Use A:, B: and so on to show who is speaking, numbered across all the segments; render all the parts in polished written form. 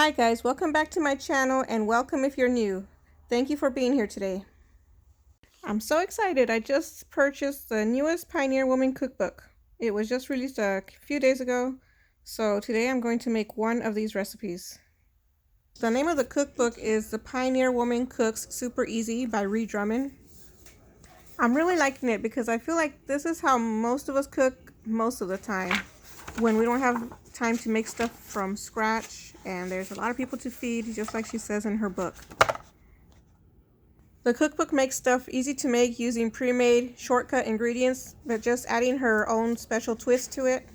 A: Hi guys, welcome back to my channel and welcome if you're new. Thank you for being here today. I'm so excited. I just purchased the newest Pioneer Woman cookbook. It was just released a few days ago, so today I'm going to make one of these recipes. The name of the cookbook is The Pioneer Woman Cooks Super Easy by Ree Drummond. I'm really liking it because I feel like this is how most of us cook most of the time, when we don't have time to make stuff from scratch and there's a lot of people to feed, just like she says in her book. The cookbook makes stuff easy to make using pre-made shortcut ingredients, but just adding her own special twist to it.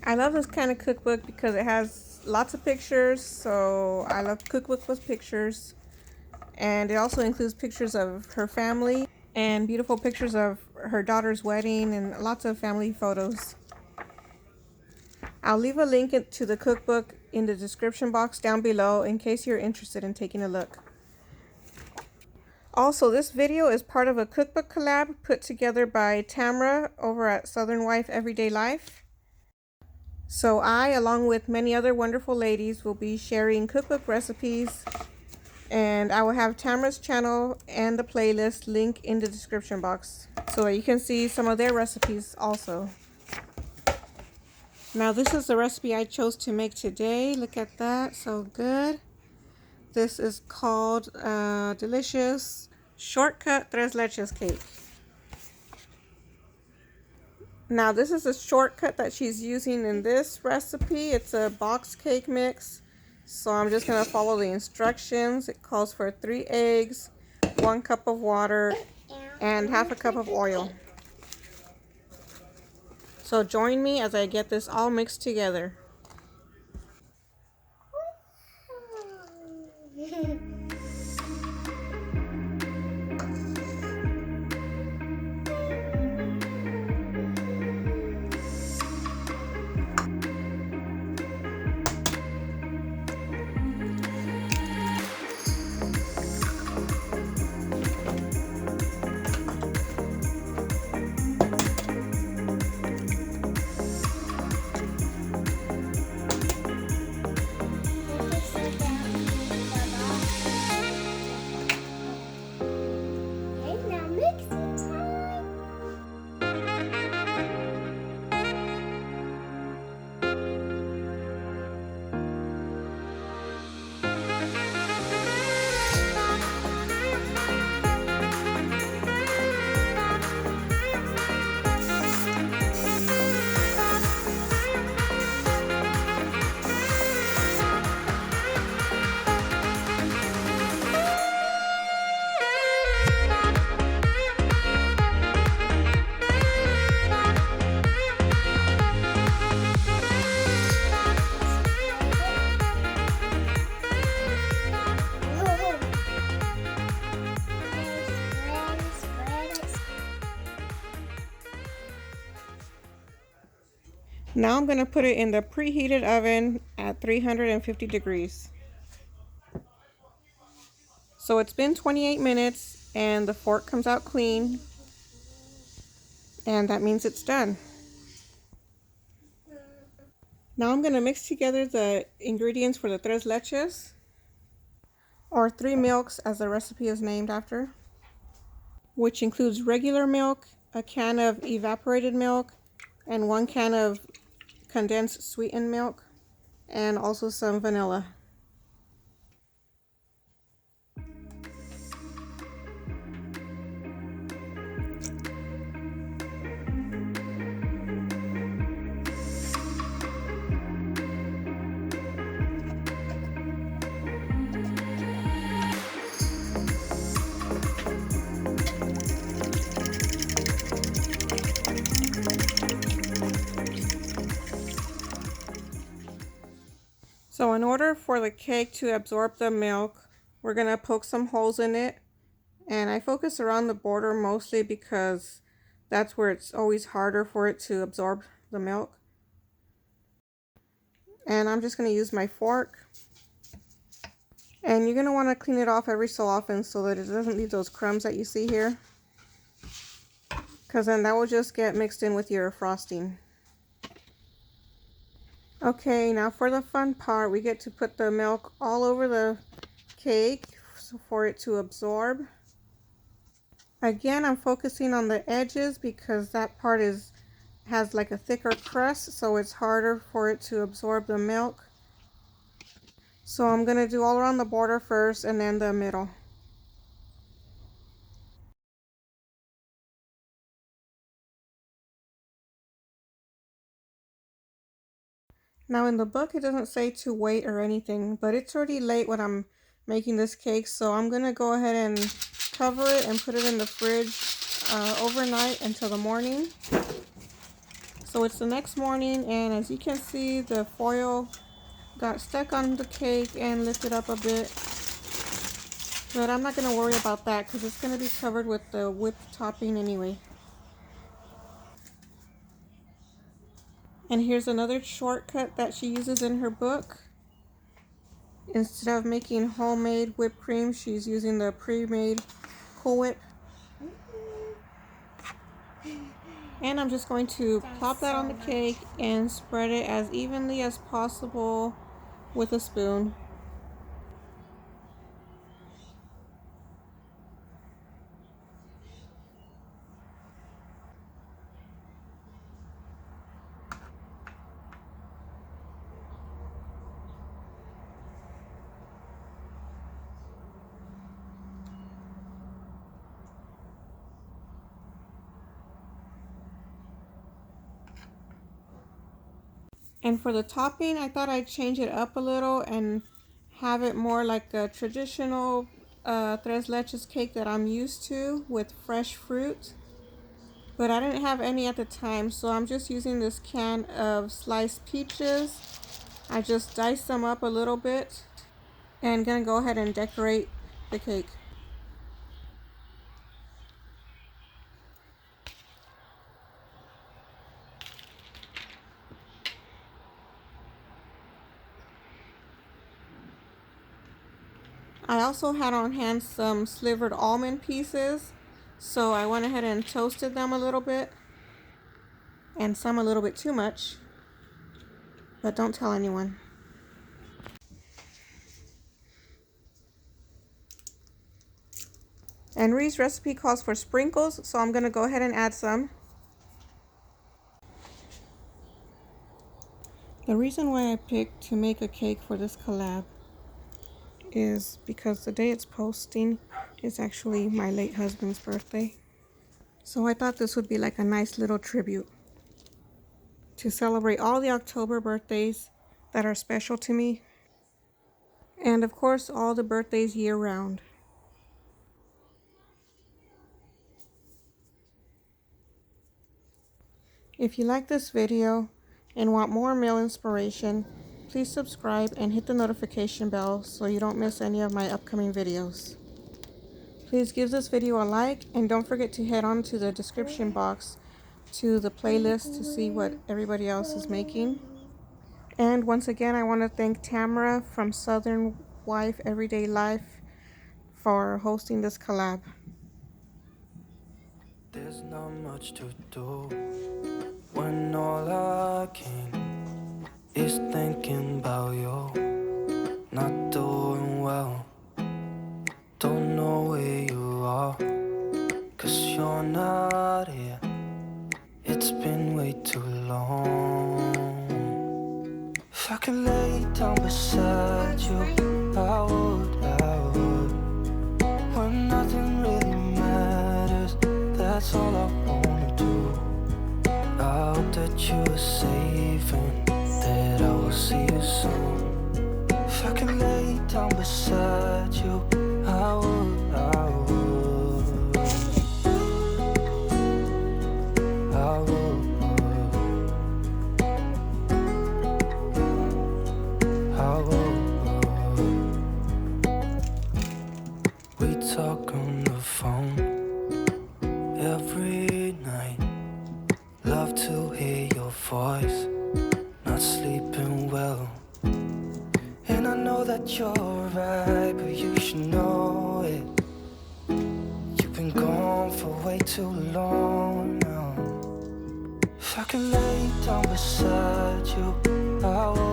A: I love this kind of cookbook because it has lots of pictures, so I love cookbook with pictures. And it also includes pictures of her family and beautiful pictures of her daughter's wedding and lots of family photos. I'll leave a link to the cookbook in the description box down below in case you're interested in taking a look. Also, this video is part of a cookbook collab put together by Tamara over at Southern Wife Everyday Life. So I, along with many other wonderful ladies, will be sharing cookbook recipes, and I will have Tamara's channel and the playlist link in the description box so that you can see some of their recipes also. Now this is the recipe I chose to make today. Look at that, so good. This is called delicious shortcut tres leches cake. Now this is a shortcut that she's using in this recipe. It's a box cake mix. So I'm just going to follow the instructions. It calls for 3 eggs, 1 cup of water, and half a cup of oil. So join me as I get this all mixed together. Now I'm going to put it in the preheated oven at 350 degrees. So it's been 28 minutes and the fork comes out clean, and that means it's done. Now I'm going to mix together the ingredients for the tres leches, or 3 milks as the recipe is named after, which includes regular milk, a can of evaporated milk, and 1 can of condensed sweetened milk, and also some vanilla. So in order for the cake to absorb the milk, we're going to poke some holes in it. And I focus around the border mostly because that's where it's always harder for it to absorb the milk. And I'm just going to use my fork. And you're going to want to clean it off every so often so that it doesn't leave those crumbs that you see here, because then that will just get mixed in with your frosting. Okay, now for the fun part, we get to put the milk all over the cake for it to absorb. Again, I'm focusing on the edges because that part has like a thicker crust, so it's harder for it to absorb the milk. So I'm going to do all around the border first and then the middle. Now in the book, it doesn't say to wait or anything, but it's already late when I'm making this cake, so I'm going to go ahead and cover it and put it in the fridge overnight until the morning. So it's the next morning, and as you can see, the foil got stuck on the cake and lifted up a bit. But I'm not going to worry about that because it's going to be covered with the whipped topping anyway. And here's another shortcut that she uses in her book. Instead of making homemade whipped cream, she's using the pre-made Cool Whip. And I'm just going to plop that on the cake and spread it as evenly as possible with a spoon. And for the topping, I thought I'd change it up a little and have it more like a traditional tres leches cake that I'm used to with fresh fruit. But I didn't have any at the time, so I'm just using this can of sliced peaches. I just diced them up a little bit and gonna go ahead and decorate the cake. I also had on hand some slivered almond pieces, so I went ahead and toasted them a little bit, and some a little bit too much, but don't tell anyone. And Ree's recipe calls for sprinkles, so I'm gonna go ahead and add some. The reason why I picked to make a cake for this collab is because the day it's posting is actually my late husband's birthday. So I thought this would be like a nice little tribute to celebrate all the October birthdays that are special to me. And of course, all the birthdays year round. If you like this video and want more meal inspiration, please subscribe and hit the notification bell so you don't miss any of my upcoming videos. Please give this video a like and don't forget to head on to the description box to the playlist to see what everybody else is making. And once again, I want to thank Tamara from Southern Wife Everyday Life for hosting this collab.
B: There's not much to do when all I can is thinking about you. Not doing well, don't know where you are, 'cause you're not here. It's been way too long. If I could lay down beside you, I would. When nothing really matters, that's all I wanna do. I hope that you are safe and that I will see you soon. If I could lay down beside you, I would. We talk on the phone every night. Love to hear your voice. Not sleeping well. And I know that you're right, but you should know it. You've been gone for way too long now. If I could lay down beside you, I